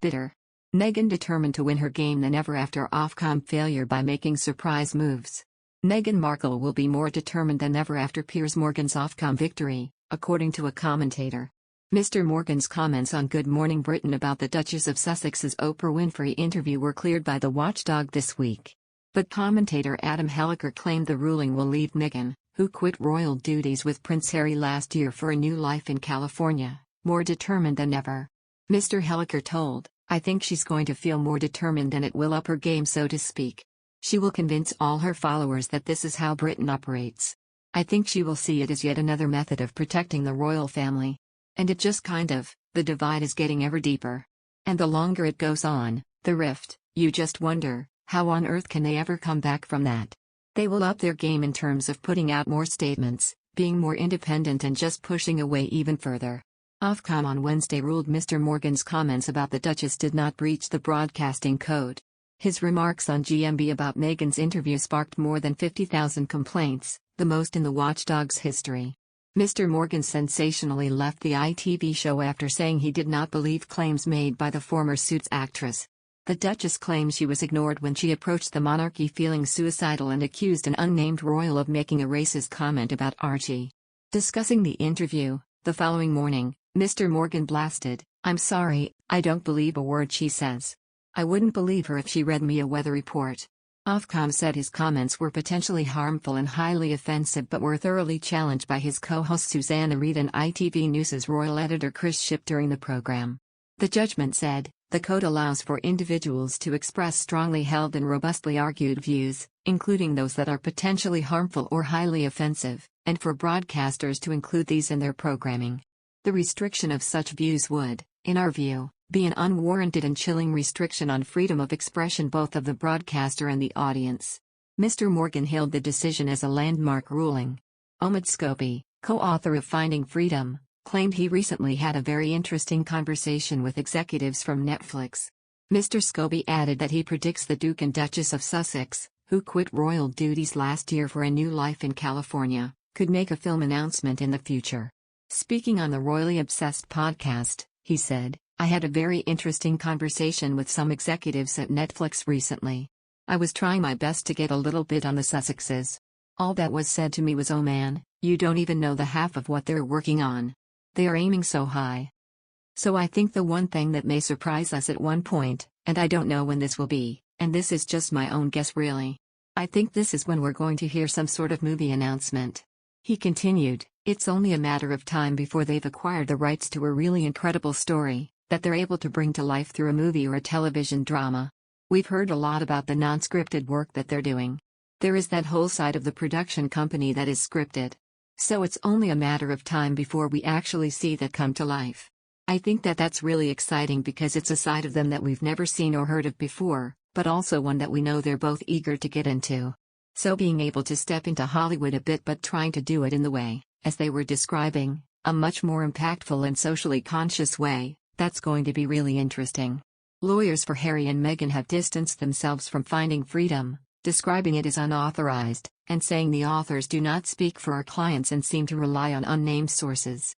bitter. Meghan determined to win her game than ever after Ofcom failure by making surprise moves. Meghan Markle will be more determined than ever after Piers Morgan's Ofcom victory, according to a commentator. Mr. Morgan's comments on Good Morning Britain about the Duchess of Sussex's Oprah Winfrey interview were cleared by the watchdog this week. But commentator Adam Helliker claimed the ruling will leave Meghan, who quit royal duties with Prince Harry last year for a new life in California, more determined than ever. Mr. Helliker told, "I think she's going to feel more determined and it will up her game, so to speak. She will convince all her followers that this is how Britain operates. I think she will see it as yet another method of protecting the royal family. And it just the divide is getting ever deeper. And the longer it goes on, the rift, you just wonder, how on earth can they ever come back from that? They will up their game in terms of putting out more statements, being more independent and just pushing away even further." Ofcom on Wednesday ruled Mr. Morgan's comments about the Duchess did not breach the broadcasting code. His remarks on GMB about Meghan's interview sparked more than 50,000 complaints, the most in the watchdog's history. Mr. Morgan sensationally left the ITV show after saying he did not believe claims made by the former Suits actress. The Duchess claims she was ignored when she approached the monarchy feeling suicidal and accused an unnamed royal of making a racist comment about Archie. Discussing the interview, the following morning, Mr. Morgan blasted, "I'm sorry, I don't believe a word she says. I wouldn't believe her if she read me a weather report." Ofcom said his comments were potentially harmful and highly offensive but were thoroughly challenged by his co-host Susanna Reid and ITV News' royal editor Chris Shipp during the program. The judgment said, "The code allows for individuals to express strongly held and robustly argued views, including those that are potentially harmful or highly offensive, and for broadcasters to include these in their programming. The restriction of such views would, in our view, be an unwarranted and chilling restriction on freedom of expression both of the broadcaster and the audience." Mr. Morgan hailed the decision as a landmark ruling. Omid Scobie, co-author of Finding Freedom, claimed he recently had a very interesting conversation with executives from Netflix. Mr. Scobie added that he predicts the Duke and Duchess of Sussex, who quit royal duties last year for a new life in California, could make a film announcement in the future. Speaking on the Royally Obsessed podcast, he said, "I had a very interesting conversation with some executives at Netflix recently. I was trying my best to get a little bit on the Sussexes. All that was said to me was, oh man, you don't even know the half of what they're working on. They are aiming so high. So I think the one thing that may surprise us at one point, and I don't know when this will be, and this is just my own guess really. I think this is when we're going to hear some sort of movie announcement." He continued, "It's only a matter of time before they've acquired the rights to a really incredible story that they're able to bring to life through a movie or a television drama. We've heard a lot about the non-scripted work that they're doing. There is that whole side of the production company that is scripted. So it's only a matter of time before we actually see that come to life. I think that that's really exciting because it's a side of them that we've never seen or heard of before, but also one that we know they're both eager to get into. So being able to step into Hollywood a bit but trying to do it in the way, as they were describing, a much more impactful and socially conscious way, that's going to be really interesting." Lawyers for Harry and Meghan have distanced themselves from Finding Freedom, describing it as unauthorized, and saying the authors do not speak for our clients and seem to rely on unnamed sources.